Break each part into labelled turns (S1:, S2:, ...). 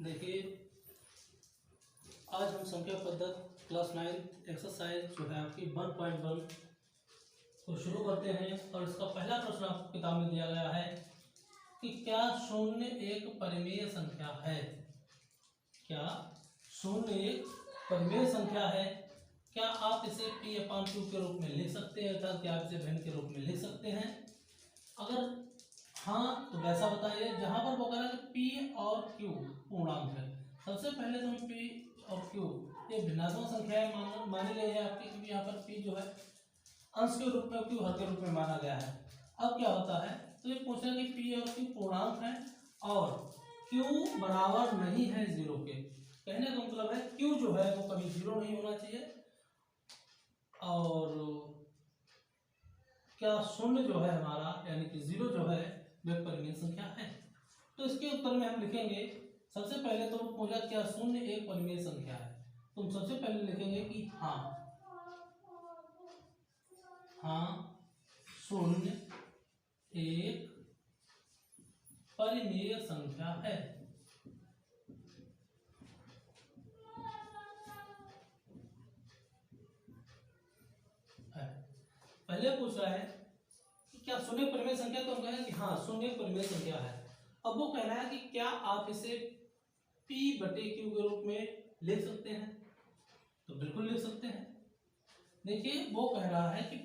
S1: देखिए, आज हम संख्या पद्धति क्लास 9 एक्सरसाइज जो है आपकी 1.1 को शुरू करते हैं। और इसका पहला प्रश्न आपको किताब में दिया गया है कि क्या शून्य एक परिमेय संख्या है। क्या शून्य एक परिमेय संख्या है? क्या आप इसे P/Q के रूप में लिख सकते हैं, अर्थात क्या आप इसे भिन्न के रूप में लिख सकते हैं? अगर हाँ तो वैसा बताइए। जहां पर वो कह रहा है P और Q पूर्णांक है, सबसे पहले तो हम P और Q ये भिन्नात्मक संख्या है मानी गई है आपकी, क्योंकि यहाँ पर P जो है अंश के रूप में, Q हर के रूप में माना गया है। अब क्या होता है, तो ये पूछ रहा है कि P और Q पूर्णांक है और Q बराबर नहीं है 0 के। कहने का मतलब है Q जो है वो कभी 0 नहीं होना चाहिए। और क्या शून्य जो है हमारा यानी कि 0 जो है वह परिमेय संख्या है। तो इसके उत्तर में हम लिखेंगे, सबसे पहले तो पूछा क्या शून्य एक परिमेय संख्या है, तो हम सबसे पहले लिखेंगे कि हाँ शून्य एक परिमेय संख्या है। पहले पूछ रहा है कि क्या शून्य परिमेय संख्या, तो हम कहेंगे कि हाँ शून्य परिमेय संख्या है। अब वो कह रहा है कि क्या आप इसे P/Q के रूप में लिख सकते हैं, तो बिल्कुल लिख सकते हैं। देखिए वो कह रहा है कि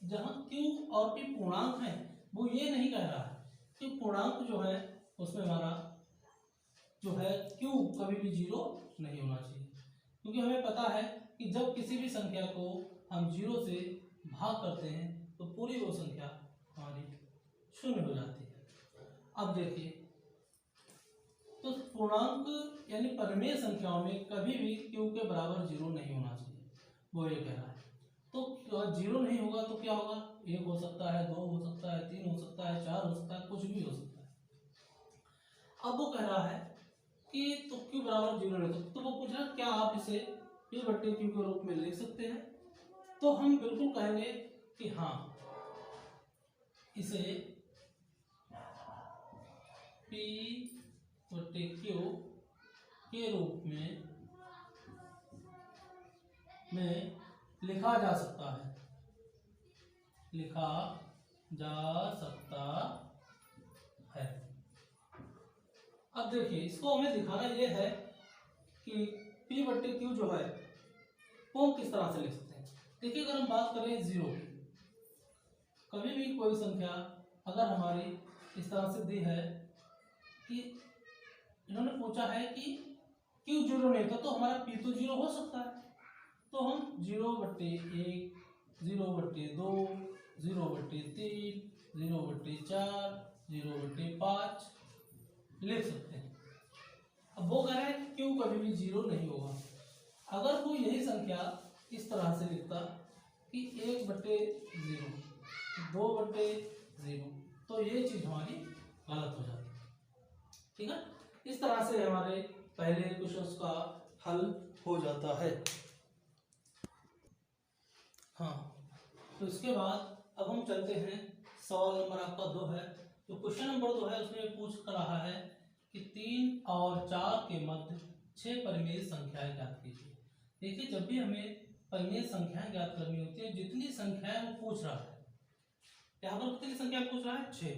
S1: जहां Q और P पूर्णांक है, वो ये नहीं कह रहा है कि पूर्णांक जो है उसमें हमारा जो है Q कभी भी 0 नहीं होना चाहिए, क्योंकि हमें पता है कि जब किसी भी संख्या को हम 0 से भाग करते हैं तो पूरी वो संख्या हमारी शून्य हो जाती है। अब देखिए, तो पूर्णांक यानी परिमेय संख्याओं में कभी भी Q के बराबर 0 नहीं होना चाहिए, वो ये कह रहा है। तो 0 नहीं होगा तो क्या होगा, 1 हो सकता है, 2 हो सकता है, 3 हो सकता है, 4 हो सकता है, कुछ भी हो सकता है। अब वो कह रहा है कि तो Q बराबर 0 नहीं होता, तो वो पूछ रहा है क्या आप इसे P/Q के रूप में लिख सकते हैं, तो हम बिल्कुल कहेंगे कि हाँ इसे P/Q के रूप में लिखा जा सकता है, अब देखिए इसको हमें दिखाना यह है कि P/Q जो है वो हम किस तरह से लिख सकते हैं। देखिए अगर हम बात करें 0 की, कभी भी कोई संख्या अगर हमारी इस तरह से दी है कि इन्होंने पूछा है कि Q 0 नहीं था, तो हमारा P तो 0 हो सकता है, तो हम 0/1, 0/2, 0/3, 0/4, 0/5 लिख सकते हैं। अब वो कह रहे हैं कि Q कभी भी 0 नहीं होगा। अगर कोई यही संख्या इस तरह से लिखता कि 1/0, 2/0, तो ये चीज हमारी गलत हो जाती है। ठीक है, इस तरह से हमारे पहले क्वेश्चन का हल हो जाता है। हाँ, तो इसके बाद अब हम चलते हैं, सवाल नंबर आपका 2 है। तो क्वेश्चन नंबर 2 है, उसमें पूछ कर रहा है कि 3 और 4 के मध्य 6 परिमेय संख्याएं ज्ञात कीजिए। देखिए जब भी हमें परिमेय संख्याएं ज्ञात करनी होती है, जितनी संख्याएं वो पूछ रहा है, यहाँ पर कितनी संख्या पूछ रहा है 6,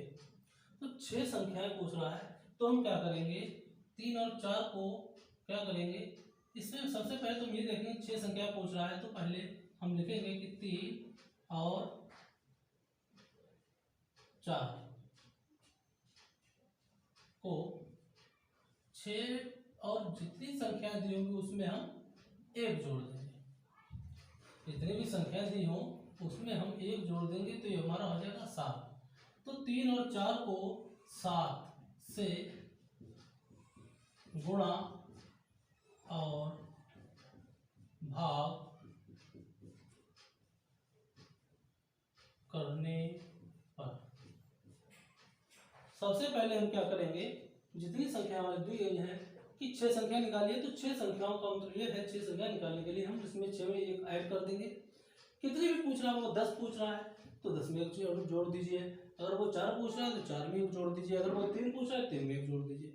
S1: तो 6 संख्याएं पूछ रहा है, तो हम क्या करेंगे 3 और 4 को क्या करेंगे, इसमें सबसे पहले तो हम ये देखेंगे 6 संख्या पूछ रहा है, तो पहले हम लिखेंगे कि 3 और 4 को 6 और जितनी संख्या दी होगी उसमें हम 1 जोड़ देंगे। जितनी भी संख्या दी हो उसमें हम 1 जोड़ देंगे, तो ये हमारा हो जाएगा 7। तो 3 और 4 को 7 से गुणा और भाग करने पर सबसे पहले हम क्या करेंगे, जितनी संख्या हमारी दी गई है कि 6 संख्या निकालिए, तो 6 संख्याओं का मतलब ये है 6 संख्या निकालने के लिए हम इसमें 6 में 1 ऐड कर देंगे। कितनी भी पूछ रहा है, वो 10 पूछ रहा है तो 10 में 1 जोड़ दीजिए, अगर वो 4 पूछ रहा है तो 4 में 1 जोड़ दीजिए, अगर वो 3 पूछ रहा है 3 में 1 जोड़ दीजिए।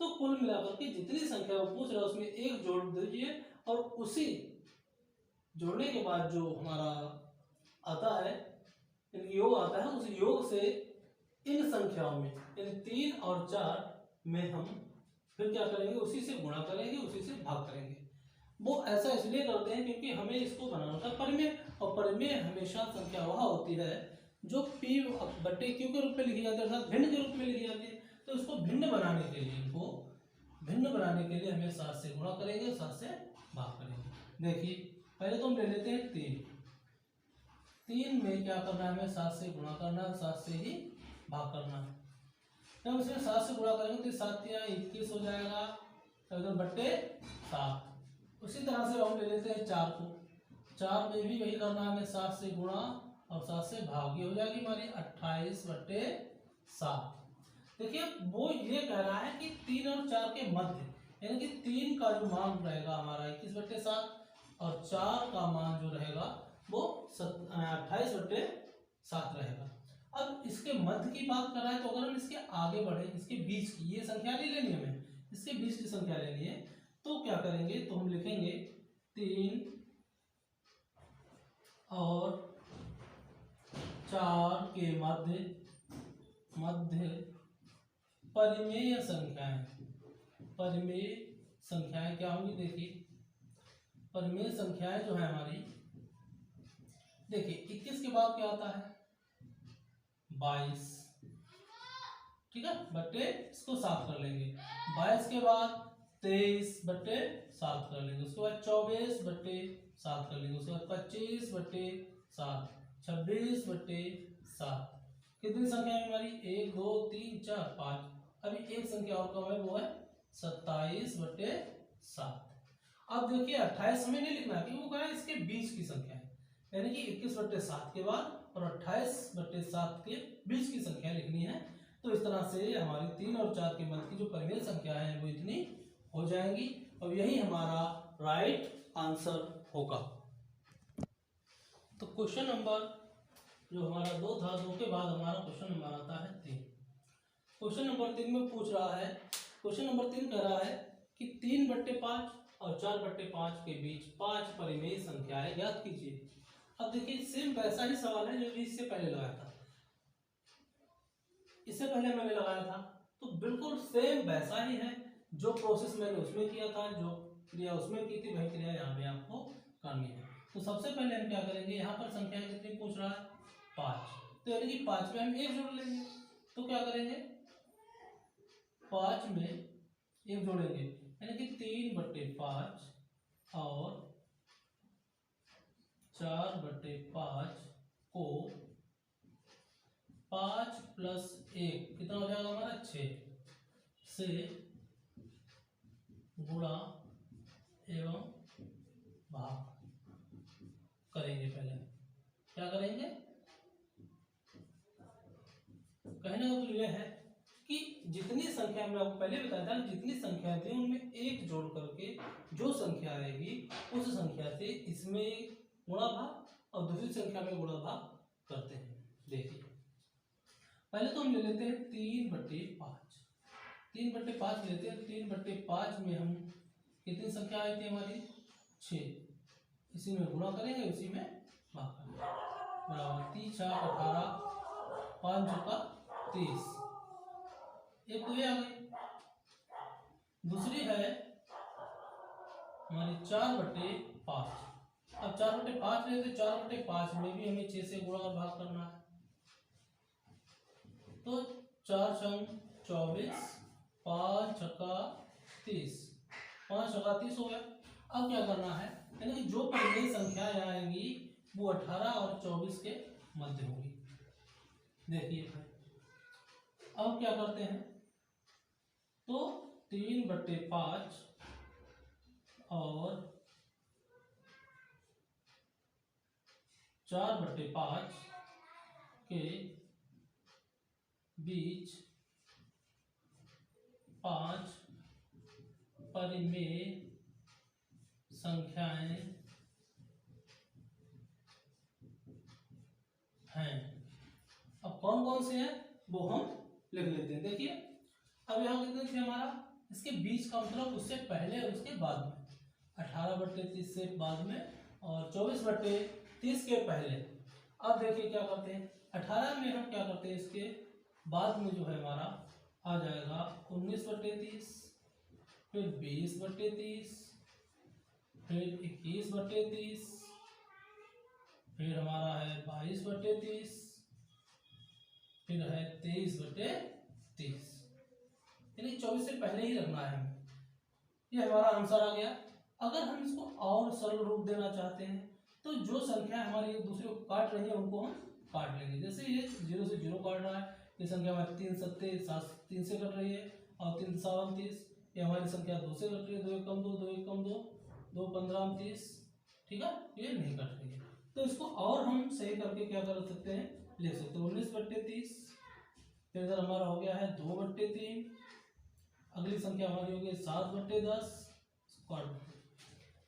S1: तो कुल मिलाकर के जितनी संख्या वो पूछ रहा है उसमें एक जोड़ दीजिए और उसी जोड़ने के बाद जो हमारा आता है योग आता है उस योग से इन संख्याओं में यानी 3 और 4 में हम फिर क्या करेंगे, उसी से गुणा करेंगे, उसी से भाग करेंगे। वो ऐसा इसलिए करते हैं क्योंकि हमें इसको बनाना होता है परिमेय, और परिमेय हमेशा संख्या वह होती है जो P बटे Q के रूप में लिखी जाती है अर्थात भिन्न के रूप में लिखी जाती है। तो इसको भिन्न बनाने के लिए हमें 7 से गुणा करेंगे, 7 से भाग करेंगे। देखिए पहले तो हम ले लेते हैं 3 में क्या करना है, हमें 7 से गुणा करना है, 7 से ही भाग करना है। जब इसमें 7 से गुणा करेंगे तो 7 या 21 हो जाएगा, तो बट्टे 7। उसी तरह से हम ले लेते हैं 4 को, 4 में भी वही करना है हमें, 7 से गुणा और 7 से भाग, ये हो जाएगी हमारी 28 बट्टे 7। देखिए वो ये कह रहा है कि 3 और 4 के मध्य यानी कि 3 का जो मान रहेगा हमारा 21 बट्टे 7 और 4 का मान जो रहेगा वो 28 बट्टे 7 रहेगा। अब इसके मध्य की बात कर रहा है तो अगर हम इसके आगे बढ़े, इसके बीच की ये संख्या नहीं लेनी हमें, इसके बीच की संख्या लेनी है, तो क्या करेंगे, तो हम लिखेंगे 3 और 4 के मध्य परिमेय संख्याएं क्या होंगी। देखिए परिमेय संख्याएं जो है हमारी, देखिए 21 के बाद क्या आता है 22, ठीक है, बट्टे इसको 7 कर लेंगे, 22 के बाद 23 बट्टे 7 कर लेंगे, उसके बाद 24 बट्टे 7 कर लेंगे, उसके बाद 25 बट्टे 7, 26 बट्टे 7। कितनी संख्या है हमारी 1 2 3 4 5, अभी एक संख्या और कम है वो है 27 बट्टे 7। अब देखिए 28 हमें नहीं लिखना क्योंकि वो कह रहा है इसके बीच की संख्या है, यानी कि 21 बट्टे 7 के बाद और 28 बट्टे 7 के बीच की संख्या लिखनी है। तो इस तरह से हमारी 3 और 4 के मध्य की जो परिमेय संख्या है वो इतनी हो जाएंगी और यही हमारा राइट आंसर होगा। तो क्वेश्चन नंबर जो हमारा 2 था, 2 के बाद हमारा क्वेश्चन नंबर आता है 3। क्वेश्चन नंबर 3 में पूछ रहा है, क्वेश्चन नंबर 3 कह रहा है कि 3 बट्टे 5 और 4 बट्टे 5 के बीच 5 परिमेय संख्याएं ज्ञात कीजिए। अब देखिए सेम वैसा ही सवाल है जो इससे पहले लगाया था, इससे पहले मैंने लगाया था, तो बिल्कुल सेम वैसा ही है, जो प्रोसेस मैंने उसमें किया था, जो क्रिया उसमें की थी, वही क्रिया यहाँ पे आपको करनी है। तो सबसे पहले हम क्या करेंगे, यहाँ पर संख्या कितनी पूछ रहा है 5, तो यानी कि 5 में हम 1 जोड़ लेंगे। तो क्या करेंगे 5 में 1 जोड़ेंगे यानी कि 3 बट्टे 5 और 4 बट्टे 5 को 5 प्लस 1 कितना हो जाएगा हमारा 6 से गुणा एवं भाग करेंगे। पहले क्या करेंगे, कहने का तो यह है कि जितनी संख्या मैं आपको पहले बताया था, जितनी संख्या थी उनमें 1 जोड़ करके जो संख्या आएगी उस संख्या से इसमें गुणा भाग और दूसरी संख्या में गुणा भाग करते हैं। देखिए पहले तो हम ले लेते हैं 3 बट्टे 5, 3 बट्टे 5 लेते हैं। 3 बट्टे 5 में हम कितनी संख्या आई थी हमारी 6, इसी में गुणा करेंगे, उसी में भाग करेंगे, बराबर 3 4 18 5 का 30, एक तो ये आ गई। दूसरी है हमारी 4 बट्टे 5, अब 4 बट्टे 5 लेते, 4 बट्टे 5 में भी हमें 6 से गुणा और भाग करना है, तो 4 छंग 24, 5 छक्का 30, 5 छक्का 30 हो गया। अब क्या करना है, यानी कि जो परिमेय संख्याएं आएंगी वो 18 और 24 के मध्य होगी। देखिए अब क्या करते हैं, तो 3 बट्टे 5 और 4 बट्टे 5 के बीच 5 परिमेय संख्याएं हैं। अब कौन कौन से हैं वो हम लिख लेते हैं। देखिए अब यहाँ कितने थे हमारा इसके बीच का मतलब उससे पहले और उसके बाद में, 18/30 से बाद में और 24/30 के पहले। अब देखिए क्या करते हैं, 18 में हम क्या करते हैं, इसके बाद में जो है हमारा आ जाएगा 19/30, फिर 20/30, फिर 21/30, फिर हमारा है 22/30, फिर है 23/30, यानी 24 से पहले ही रखना है हमें। ये हमारा आंसर आ गया। अगर हम इसको और सरल रूप देना चाहते हैं तो जो संख्या हमारी एक दूसरे को काट रही है उनको हम काट लेंगे। जैसे ये 0 से 0 काट रहा है, ये संख्या हमारी 3 7 7 3 से कट रही है, और 3 7 30, ये हमारी संख्या 2 से कट रही है, 2 1 कम 2, 2 1 कम 2, 2 15 30, ठीक है, ये नहीं कट रही है। तो इसको और हम सही करके क्या कर सकते हैं, लिख सकते हैं 19/30, फिर इधर हमारा हो गया है 2/3, अगली संख्या हमारी होगी 7/10,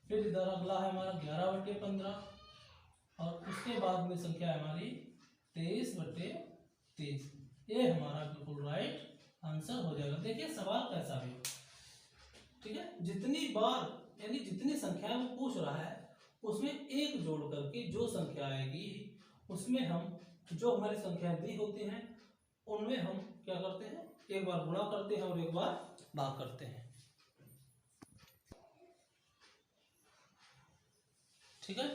S1: फिर इधर अगला है हमारा 11/15, और उसके बाद में संख्या है हमारी 23/30। ये हमारा बिल्कुल राइट आंसर हो जाएगा। देखिए सवाल कैसा भी हो, ठीक है, जितनी बार यानी जितनी संख्या वो पूछ रहा है उसमें एक जोड़ करके जो संख्या आएगी उसमें हम जो हमारी संख्याएं दी होती हैं उनमें हम क्या करते हैं, एक बार गुणा करते हैं और एक बार भाग करते हैं, ठीक है।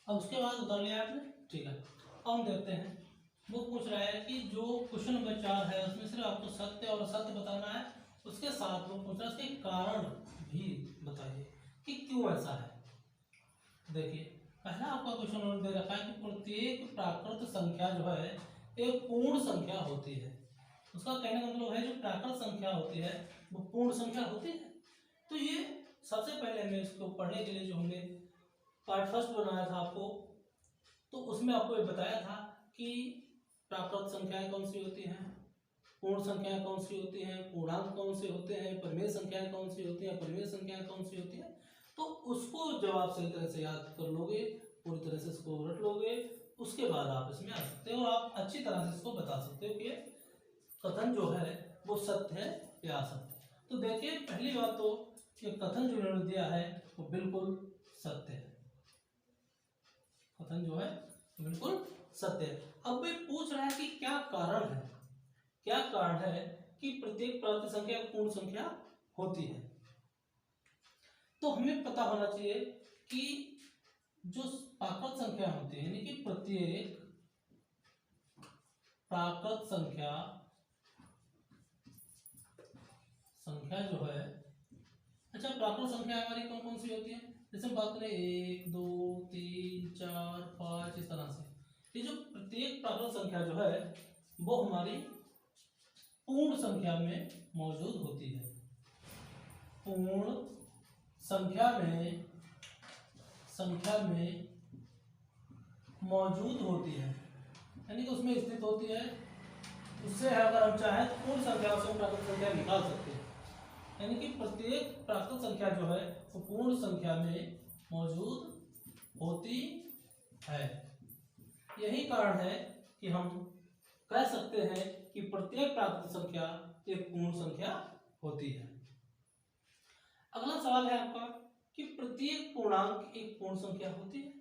S1: अब उसके बाद उतार लिया आपने, ठीक है। अब हम देखते हैं, वो पूछ रहा है कि जो क्वेश्चन नंबर 4 है उसमें सिर्फ आपको सत्य और असत्य बताना है, उसके साथ वो पूछ रहा है उसके कारण भी बताइए कि क्यों ऐसा है। देखिए पहला आपका क्वेश्चन और दे रखा है कि प्रत्येक प्राकृत संख्या जो है एक पूर्ण संख्या होती है। उसका कहने का मतलब है जो प्राकृत संख्या होती है वो पूर्ण संख्या होती है। तो ये सबसे पहले हमें इसको पढ़ने के लिए जो हमने पार्ट फर्स्ट बनाया था आपको, तो उसमें आपको ये बताया था कि प्राकृत संख्याएं कौन सी होती हैं, पूर्ण संख्याएं कौन सी होती हैं, पूर्णांक कौन से होते हैं, परिमेय संख्याएं कौन सी होती हैं, परिमेय संख्याएं कौन सी होती हैं। तो उसको जब आप सही तरह से याद कर लोगे, पूरी तरह से इसको रट लोगे, उसके बाद आप इसमें आ सकते हो और आप अच्छी तरह से इसको बता सकते हो कि कथन जो है वो सत्य है या असत्य है। तो देखिए पहली बात तो ये कथन जो इन्होंने दिया है वो बिल्कुल सत्य है, कथन जो है बिल्कुल सत्य है। अब वे पूछ रहा है कि क्या कारण है, क्या कारण है कि प्रत्येक प्राकृत संख्या पूर्ण संख्या होती है। तो हमें पता होना चाहिए कि जो प्राकृत संख्या होती है यानी कि प्रत्येक प्राकृत संख्या जो है, अच्छा प्राकृत संख्या हमारी कौन कौन सी होती है, जैसे हम बात करें 1 2 3 4 5 इस तरह से। ये जो प्रत्येक प्राकृत संख्या जो है वो हमारी पूर्ण संख्या में मौजूद होती है, पूर्ण संख्या में मौजूद होती है, यानी कि उसमें स्थित होती है। उससे अगर हम चाहें तो पूर्ण संख्या से प्राकृत संख्या निकाल सकते हैं, यानी कि प्रत्येक प्राकृत संख्या जो है वो पूर्ण संख्या में मौजूद होती है। यही कारण है कि हम कह सकते हैं कि प्रत्येक प्राकृत संख्या एक पूर्ण संख्या होती है। अगला सवाल है आपका कि प्रत्येक पूर्णांक एक पूर्ण संख्या होती है।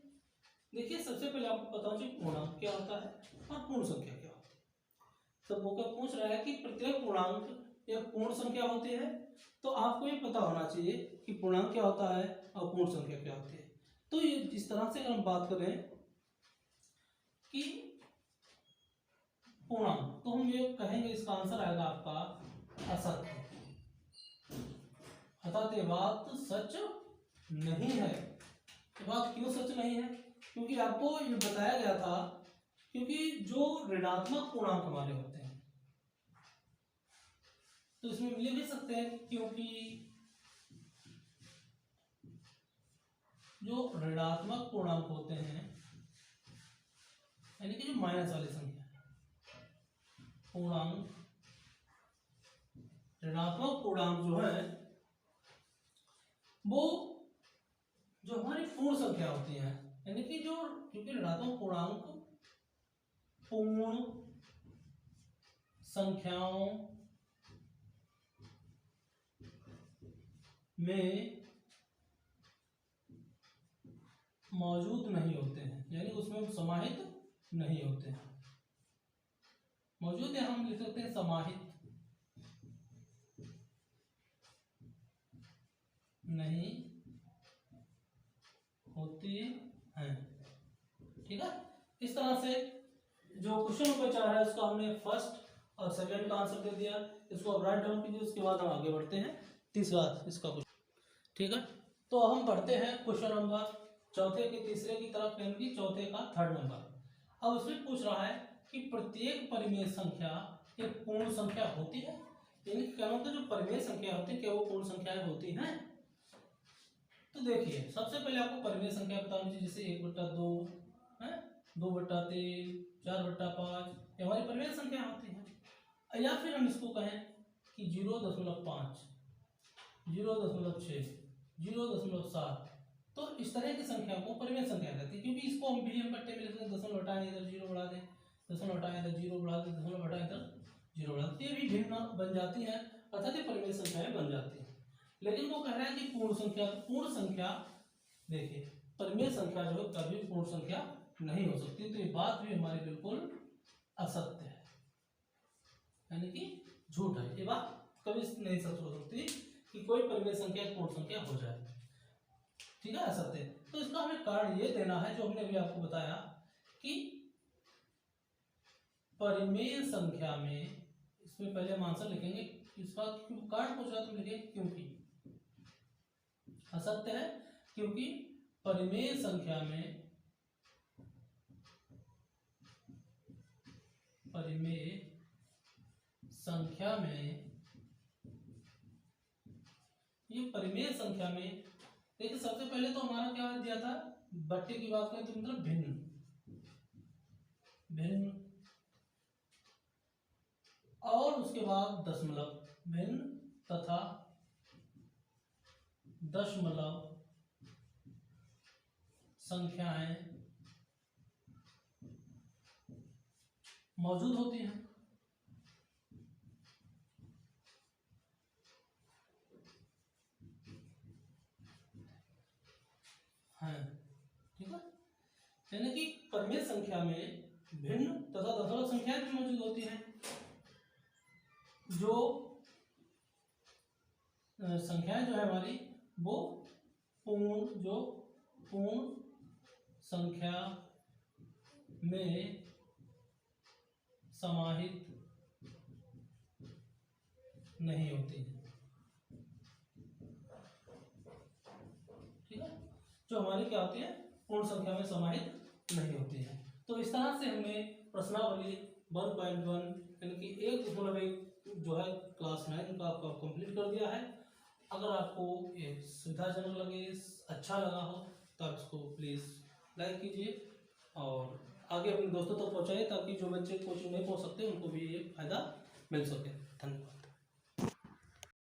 S1: देखिए सबसे पहले आपको पता होना चाहिए पूर्णांक क्या होता है और पूर्ण संख्या क्या होती है। सब वो क्या पूछ रहा है कि प्रत्येक पूर्णांक एक पूर्ण संख्या होती है, तो आपको ये पता होना चाहिए कि पूर्णांक क्या होता है और पूर्ण संख्या क्या होती है। तो ये इस तरह से अगर हम बात करें कि पूर्णांक, तो हम ये कहेंगे इसका आंसर आएगा आपका असत्य, अर्थात ये बात सच नहीं है। ये बात क्यों सच नहीं है, क्योंकि आपको ये बताया गया था क्योंकि जो ऋणात्मक पूर्णांक हमारे होते हैं तो इसमें लिख भी सकते हैं, क्योंकि जो ऋणात्मक पूर्णांक होते हैं यानी कि जो माइनस वाली संख्या पूर्णांक, ऋणात्मक पूर्णांक जो है वो जो हमारी पूर्ण संख्या होती है, यानी कि जो क्योंकि ऋणात्मक पूर्णांक पूर्ण संख्याओं में मौजूद नहीं होते हैं, यानी उसमें समाहित नहीं होते हैं। मौजूद है, हम लिख सकते हैं समाहित नहीं होती हैं। ठीक है, इस तरह से जो क्वेश्चन नंबर 4 है उसका हमने फर्स्ट और सेकंड का आंसर दे दिया। इसको अब राइट डाउन कीजिए, उसके बाद हम आगे बढ़ते हैं तीसरा इसका क्वेश्चन। ठीक है, तो हम पढ़ते हैं क्वेश्चन नंबर चौथे के तीसरे की तरफ, यानी कि चौथे का थर्ड नंबर। अब उसमें पूछ रहा है कि प्रत्येक परिमेय संख्या एक पूर्ण संख्या होती है, यानी कहना होता है जो परिमेय संख्या होती है क्या वो पूर्ण संख्याएं होती हैं। तो देखिए, सबसे पहले आपको परिमेय संख्या बता दीजिए, जैसे 1/2 है, 2/3, 4/5, ये हमारी परिमेय संख्या होती है। या फिर हम इसको कहें कि 0.5, 0.6, 0.7, तो इस तरह की संख्या को परिमेय संख्या कहते हैं, क्योंकि इसको हम भी पट्टे में लिखते हैं, दशमलव हटाएं इधर 0 बढ़ा दें, दशमलव हटाएं इधर 0 बढ़ा दें, दशमलव हटाएं इधर 0 बढ़ा दें, ये भी भिन्न बन जाती है, अर्थात ये परिमेय संख्याएं बन जाती हैं। लेकिन वो कह रहा है कि पूर्ण संख्या, तो पूर्ण संख्या देखिए परिमेय संख्या जो है कभी पूर्ण संख्या नहीं हो सकती, तो ये बात भी हमारी बिल्कुल असत्य है, यानी कि झूठ है। ये बात कभी नहीं सच हो सकती कि कोई परिमेय संख्या पूर्ण संख्या हो जाए। ठीक है, असत्य। तो इसका हमें कारण ये देना है जो हमने अभी आपको बताया कि परिमेय संख्या में, इसमें पहले हम आंसर लिखेंगे, इसका कारण पूछ रहा तो लिखेंगे क्योंकि, असत्य है क्योंकि परिमेय संख्या में, परिमेय संख्या में, ये परिमेय संख्या में देखिए सबसे पहले तो हमारा क्या दिया था, बट्टे की बात करें तो मतलब भिन्न, भिन्न, और उसके बाद दशमलव, भिन्न तथा दशमलव संख्याएं मौजूद होती हैं। ठीक है, यानी कि परिमेय संख्या में भिन्न तथा दशमलव संख्याएं भी मौजूद होती हैं। जो संख्याएं जो है हमारी वो पूर्ण, जो पूर्ण संख्या में समाहित नहीं होती है। ठीक है, जो हमारी क्या होती है, पूर्ण संख्या में समाहित नहीं होती है। तो इस तरह से हमने प्रश्नावली 1.1 यानी कि 1.1 जो है क्लास 9 का आपका कंप्लीट कर दिया है। अगर आपको ये सुविधाजनक लगे, अच्छा लगा हो, तो आप इसको प्लीज़ लाइक कीजिए और आगे अपने दोस्तों तक पहुंचाइए, ताकि जो बच्चे कोचिंग नहीं पहुंच सकते उनको भी ये फायदा मिल सके। धन्यवाद।